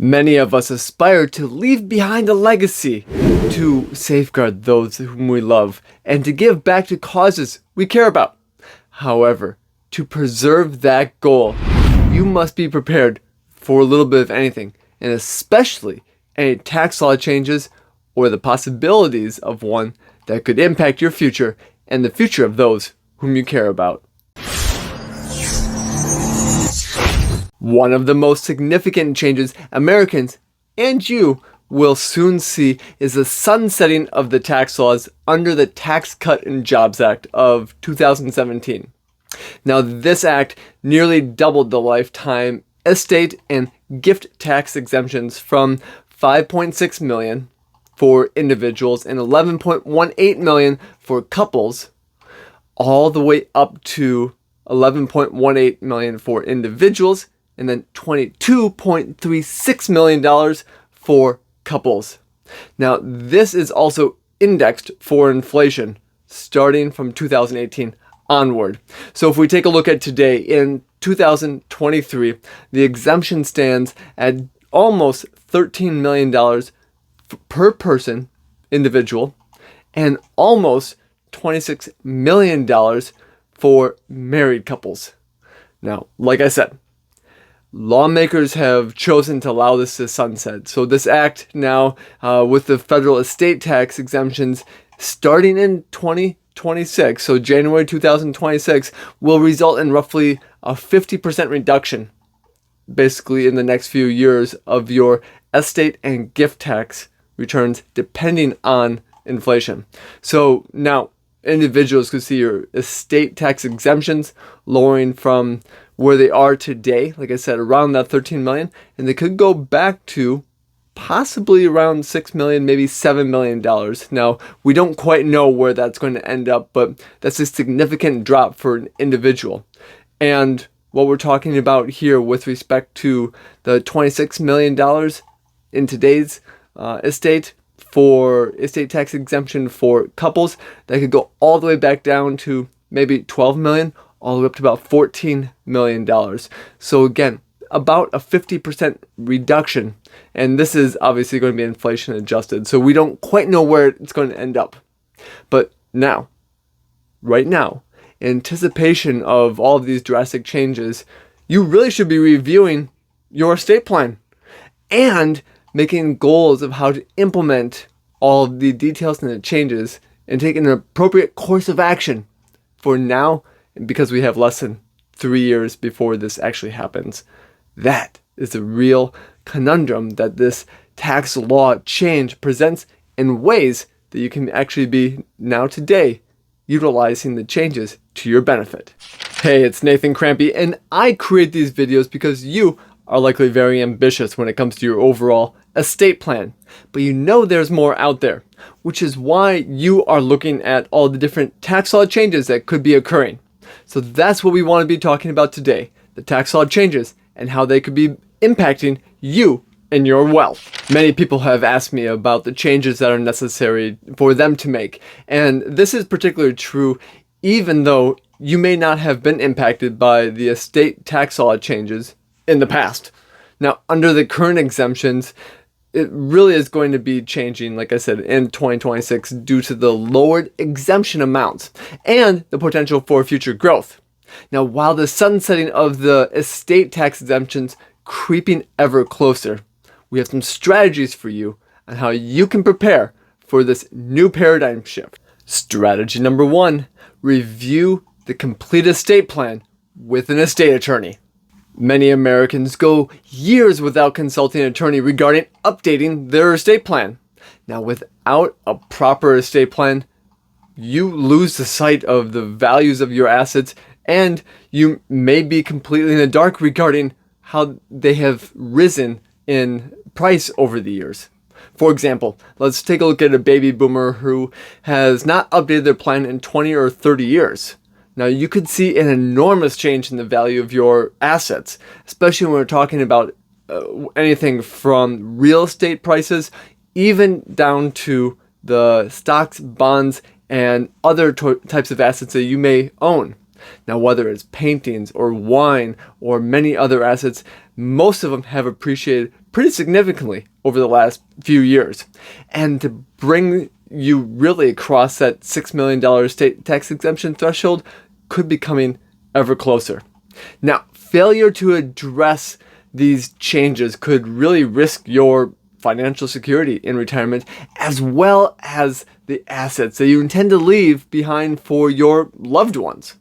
Many of us aspire to leave behind a legacy, to safeguard those whom we love, and to give back to causes we care about. However, to preserve that goal, you must be prepared for a little bit of anything, and especially any tax law changes or the possibilities of one that could impact your future and the future of those whom you care about. One of the most significant changes Americans and you will soon see is the sunsetting of the tax laws under the Tax Cut and Jobs Act of 2017. Now, this act nearly doubled the lifetime estate and gift tax exemptions from $5.6 million for individuals and $11.18 million for couples, all the way up to $11.18 million for individuals and then $22.36 million for couples. Now, this is also indexed for inflation starting from 2018 onward. So if we take a look at today, in 2023, the exemption stands at almost $13 million per person, individual, and almost $26 million for married couples. Now, like I said, lawmakers have chosen to allow this to sunset. So this act now, with the federal estate tax exemptions starting in 2026, so January 2026, will result in roughly a 50% reduction, basically in the next few years, of your estate and gift tax returns depending on inflation. So now individuals could see your estate tax exemptions lowering from where they are today, like I said, around that 13 million, and they could go back to possibly around $6 million, maybe $7 million. Now, we don't quite know where that's going to end up, but that's a significant drop for an individual. And what we're talking about here with respect to the $26 million in today's estate tax exemption for couples, that could go all the way back down to maybe 12 million, all the way up to about $14 million. So again, about a 50% reduction. And this is obviously going to be inflation adjusted. So we don't quite know where it's going to end up. But now, right now, in anticipation of all of these drastic changes, you really should be reviewing your estate plan and making goals of how to implement all of the details and the changes and take an appropriate course of action for now, because we have less than 3 years before this actually happens. That is the real conundrum that this tax law change presents in ways that you can actually be now today utilizing the changes to your benefit. Hey, it's Nathan Krampe, and I create these videos because you are likely very ambitious when it comes to your overall estate plan. But you know there's more out there, which is why you are looking at all the different tax law changes that could be occurring. So that's what we want to be talking about today, the tax law changes and how they could be impacting you and your wealth. Many people have asked me about the changes that are necessary for them to make, and this is particularly true even though you may not have been impacted by the estate tax law changes in the past. Now, under the current exemptions, it really is going to be changing, like I said, in 2026 due to the lowered exemption amounts and the potential for future growth. Now, while the sunsetting of the estate tax exemptions creeping ever closer, we have some strategies for you on how you can prepare for this new paradigm shift. Strategy number 1, review the complete estate plan with an estate attorney. Many Americans go years without consulting an attorney regarding updating their estate plan. Now, without a proper estate plan, you lose the sight of the values of your assets, and you may be completely in the dark regarding how they have risen in price over the years. For example, let's take a look at a baby boomer who has not updated their plan in 20 or 30 years. Now, you could see an enormous change in the value of your assets, especially when we're talking about anything from real estate prices, even down to the stocks, bonds, and other types of assets that you may own. Now, whether it's paintings or wine or many other assets, most of them have appreciated pretty significantly over the last few years. And to bring you really across that $6 million state tax exemption threshold could be coming ever closer. Now, failure to address these changes could really risk your financial security in retirement, as well as the assets that you intend to leave behind for your loved ones.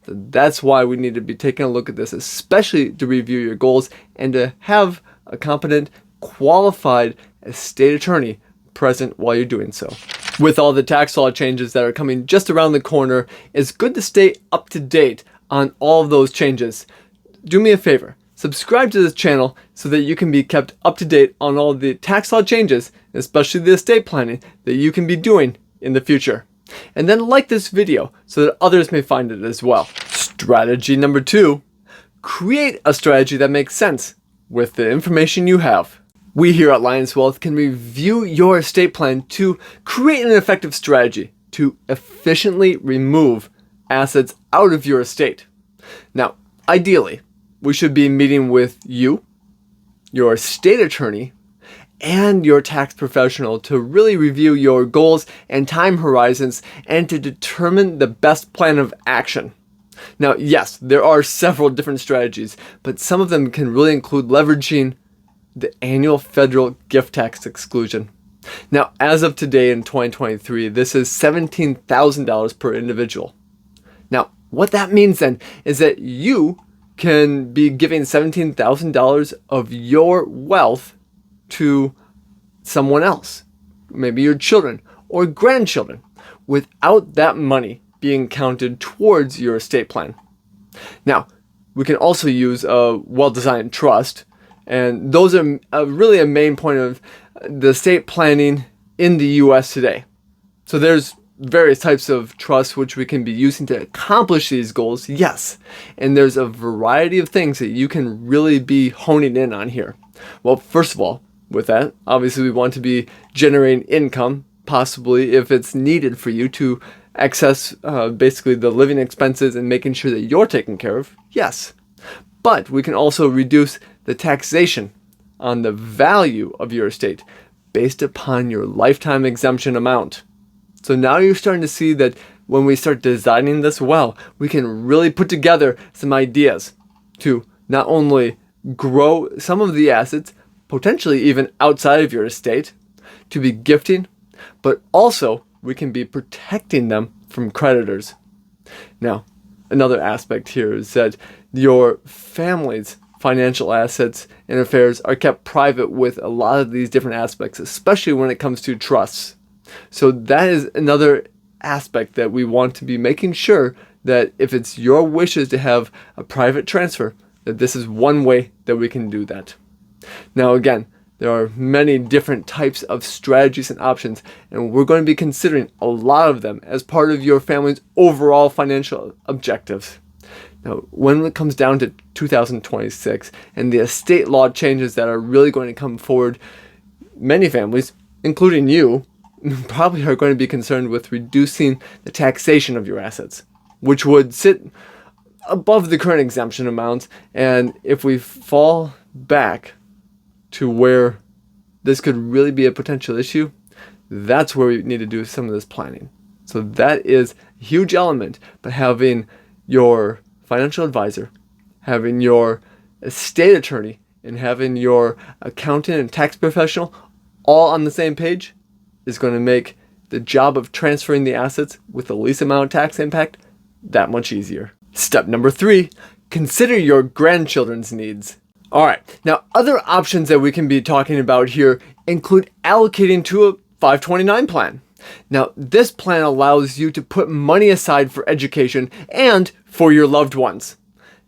So that's why we need to be taking a look at this, especially to review your goals and to have a competent, qualified estate attorney present while you're doing so. With all the tax law changes that are coming just around the corner, it's good to stay up to date on all of those changes. Do me a favor. Subscribe to this channel so that you can be kept up to date on all the tax law changes, especially the estate planning that you can be doing in the future. And then like this video so that others may find it as well. Strategy number 2, create a strategy that makes sense with the information you have. We here at Lions Wealth can review your estate plan to create an effective strategy to efficiently remove assets out of your estate. Now, ideally, we should be meeting with you, your estate attorney, and your tax professional to really review your goals and time horizons and to determine the best plan of action. Now, yes, there are several different strategies, but some of them can really include leveraging the annual federal gift tax exclusion. Now, as of today in 2023, this is $17,000 per individual. Now, what that means then is that you can be giving $17,000 of your wealth to someone else, maybe your children or grandchildren, without that money being counted towards your estate plan. Now, we can also use a well-designed trust, and those are really a main point of the estate planning in the US today. So there's various types of trusts which we can be using to accomplish these goals, yes. And there's a variety of things that you can really be honing in on here. Well, first of all, with that, obviously we want to be generating income, possibly if it's needed for you to access basically the living expenses and making sure that you're taken care of, yes. But we can also reduce the taxation on the value of your estate based upon your lifetime exemption amount. So now you're starting to see that when we start designing this well, we can really put together some ideas to not only grow some of the assets, potentially even outside of your estate, to be gifting, but also we can be protecting them from creditors. Now, another aspect here is that your family's financial assets and affairs are kept private with a lot of these different aspects, especially when it comes to trusts. So that is another aspect that we want to be making sure that if it's your wishes to have a private transfer, that this is one way that we can do that. Now again, there are many different types of strategies and options, and we're going to be considering a lot of them as part of your family's overall financial objectives. Now, when it comes down to 2026 and the estate law changes that are really going to come forward, many families, including you, probably are going to be concerned with reducing the taxation of your assets, which would sit above the current exemption amounts. And if we fall back to where this could really be a potential issue, that's where we need to do some of this planning. So that is a huge element, but having your financial advisor, having your estate attorney, and having your accountant and tax professional all on the same page is going to make the job of transferring the assets with the least amount of tax impact that much easier. Step number 3, consider your grandchildren's needs. Alright, now other options that we can be talking about here include allocating to a 529 plan. Now, this plan allows you to put money aside for education and for your loved ones.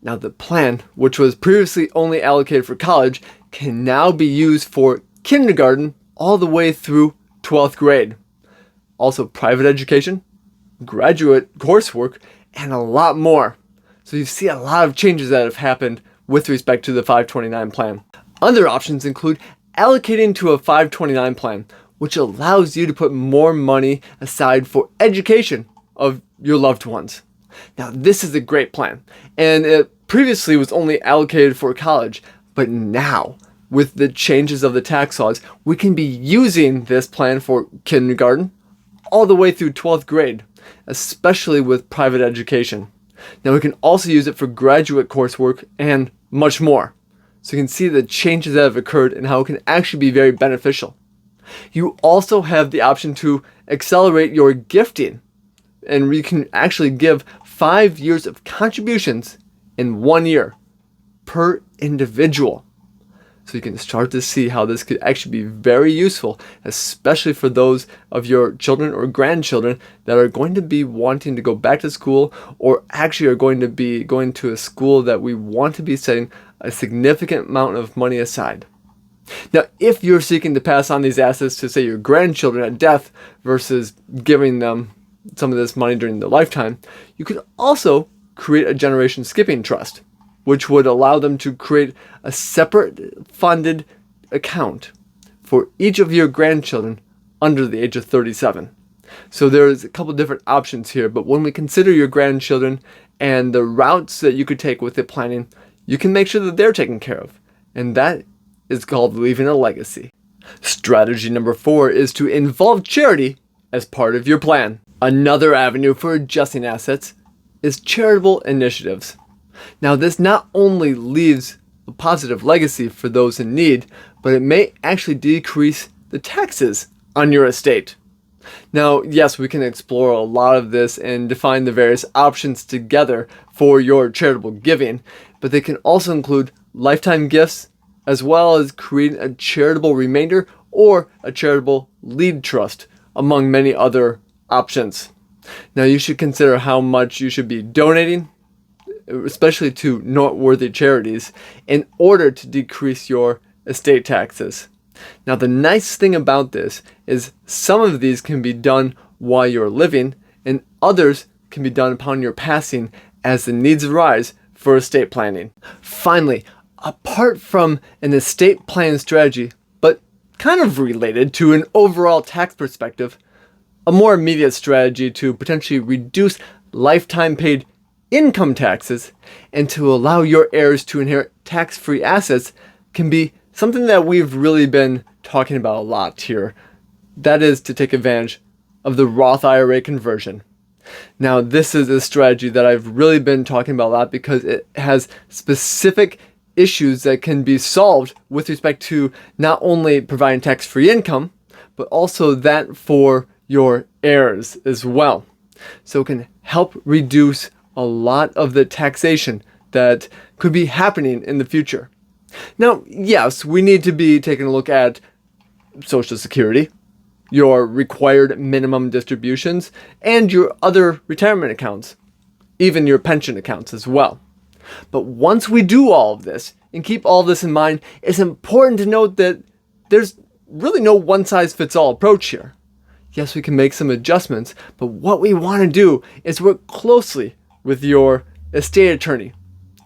Now, the plan, which was previously only allocated for college, can now be used for kindergarten all the way through 12th grade. Also, private education, graduate coursework, and a lot more. So you see a lot of changes that have happened with respect to the 529 plan. Other options include allocating to a 529 plan, which allows you to put more money aside for education of your loved ones. Now, this is a great plan, and it previously was only allocated for college, but now with the changes of the tax laws, we can be using this plan for kindergarten all the way through 12th grade, especially with private education. Now we can also use it for graduate coursework and much more. So you can see the changes that have occurred and how it can actually be very beneficial. You also have the option to accelerate your gifting, and you can actually give 5 years of contributions in 1 year per individual. So you can start to see how this could actually be very useful, especially for those of your children or grandchildren that are going to be wanting to go back to school, or actually are going to be going to a school that we want to be setting a significant amount of money aside. Now, if you're seeking to pass on these assets to, say, your grandchildren at death versus giving them some of this money during their lifetime, you could also create a generation skipping trust, which would allow them to create a separate funded account for each of your grandchildren under the age of 37. So there's a couple different options here, but when we consider your grandchildren and the routes that you could take with the planning, you can make sure that they're taken care of, and that is called leaving a legacy. Strategy number 4 is to involve charity as part of your plan. Another avenue for adjusting assets is charitable initiatives. Now, this not only leaves a positive legacy for those in need, but it may actually decrease the taxes on your estate. Now, yes, we can explore a lot of this and define the various options together for your charitable giving, but they can also include lifetime gifts, as well as creating a charitable remainder or a charitable lead trust, among many other options. Now, you should consider how much you should be donating, especially to noteworthy charities, in order to decrease your estate taxes. Now, the nice thing about this is some of these can be done while you're living, and others can be done upon your passing as the needs arise for estate planning. Finally, apart from an estate plan strategy, but kind of related to an overall tax perspective, a more immediate strategy to potentially reduce lifetime paid income taxes and to allow your heirs to inherit tax-free assets can be something that we've really been talking about a lot here. That is to take advantage of the Roth IRA conversion. Now, this is a strategy that I've really been talking about a lot because it has specific issues that can be solved with respect to not only providing tax-free income, but also that for your heirs as well. So it can help reduce a lot of the taxation that could be happening in the future. Now, yes, we need to be taking a look at Social Security, your required minimum distributions, and your other retirement accounts, even your pension accounts as well. But once we do all of this and keep all of this in mind, it's important to note that there's really no one-size-fits-all approach here. Yes, we can make some adjustments, but what we want to do is work closely with your estate attorney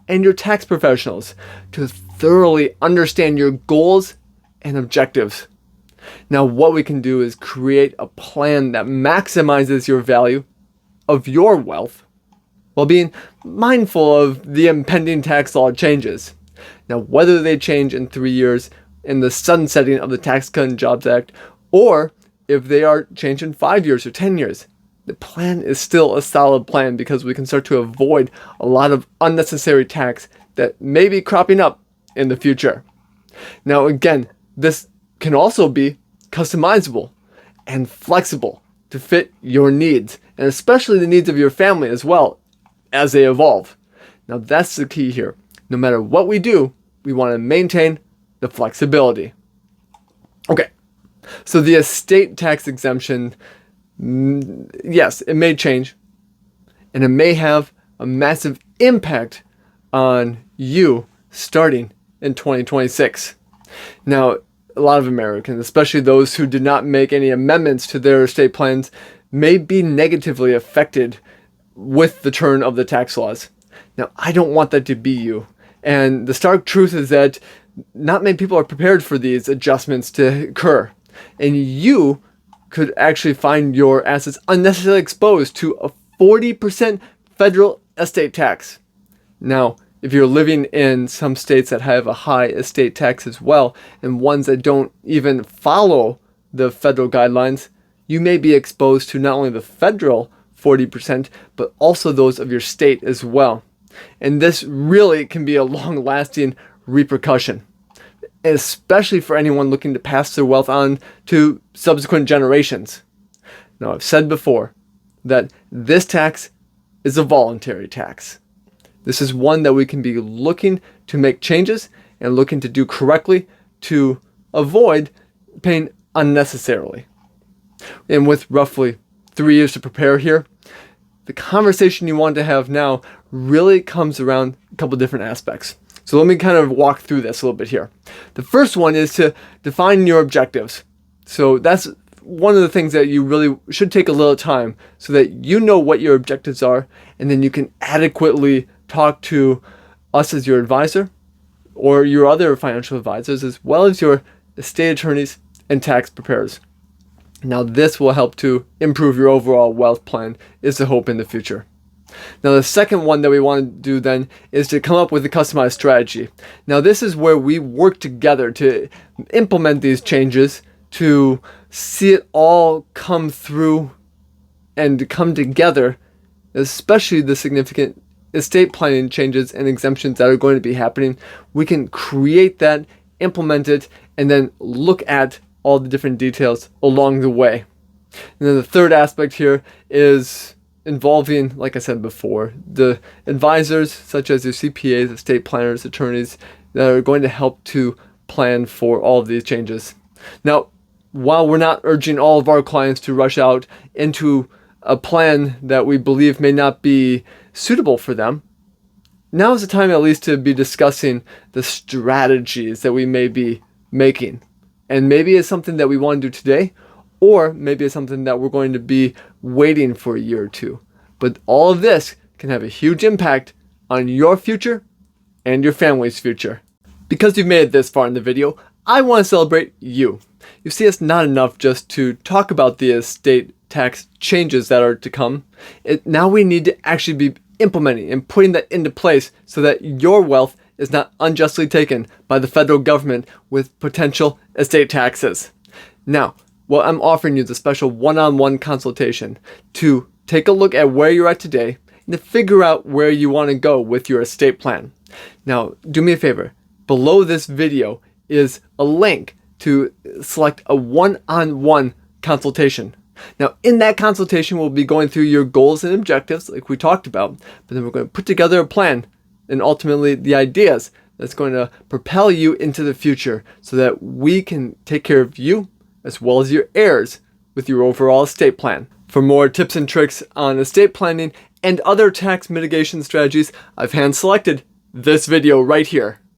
and your tax professionals to thoroughly understand your goals and objectives. Now, what we can do is create a plan that maximizes your value of your wealth while being mindful of the impending tax law changes. Now, whether they change in 3 years in the sunsetting of the Tax Cut and Jobs Act, or if they are changed in 5 years or 10 years, the plan is still a solid plan because we can start to avoid a lot of unnecessary tax that may be cropping up in the future. Now, again, this can also be customizable and flexible to fit your needs, and especially the needs of your family as well as they evolve. Now, that's the key here. No matter what we do, we want to maintain the flexibility. Okay, so the estate tax exemption, yes, it may change, and it may have a massive impact on you starting in 2026. Now, a lot of Americans, especially those who did not make any amendments to their estate plans, may be negatively affected with the turn of the tax laws. Now, I don't want that to be you. And the stark truth is that not many people are prepared for these adjustments to occur. And you could actually find your assets unnecessarily exposed to a 40% federal estate tax. Now, if you're living in some states that have a high estate tax as well, and ones that don't even follow the federal guidelines, you may be exposed to not only the federal 40%, but also those of your state as well. And this really can be a long-lasting repercussion, especially for anyone looking to pass their wealth on to subsequent generations. Now, I've said before that this tax is a voluntary tax. This is one that we can be looking to make changes and looking to do correctly to avoid paying unnecessarily. And with roughly 3 years to prepare here, the conversation you want to have now really comes around a couple different aspects. So let me kind of walk through this a little bit here. The first one is to define your objectives. So that's one of the things that you really should take a little time so that you know what your objectives are, and then you can adequately talk to us as your advisor or your other financial advisors, as well as your estate attorneys and tax preparers. Now, this will help to improve your overall wealth plan, is the hope in the future. Now, the second one that we want to do then is to come up with a customized strategy. Now, this is where we work together to implement these changes, to see it all come through and come together, especially the significant estate planning changes and exemptions that are going to be happening. We can create that, implement it, and then look at all the different details along the way. And then the third aspect here is involving, like I said before, the advisors such as your CPAs, estate planners, attorneys that are going to help to plan for all of these changes. Now, while we're not urging all of our clients to rush out into a plan that we believe may not be suitable for them, now is the time at least to be discussing the strategies that we may be making. And maybe it's something that we want to do today, or maybe it's something that we're going to be waiting for a year or two. But all of this can have a huge impact on your future and your family's future. Because you've made it this far in the video, I want to celebrate you. You see, it's not enough just to talk about the estate tax changes that are to come. Now we need to actually be implementing and putting that into place so that your wealth is not unjustly taken by the federal government with potential estate taxes. Now, what I'm offering you is a special one-on-one consultation to take a look at where you're at today and to figure out where you want to go with your estate plan. Now, do me a favor. Below this video is a link to select a one-on-one consultation. Now, in that consultation, we'll be going through your goals and objectives like we talked about, but then we're going to put together a plan and ultimately the ideas that's going to propel you into the future so that we can take care of you as well as your heirs with your overall estate plan. For more tips and tricks on estate planning and other tax mitigation strategies, I've hand selected this video right here.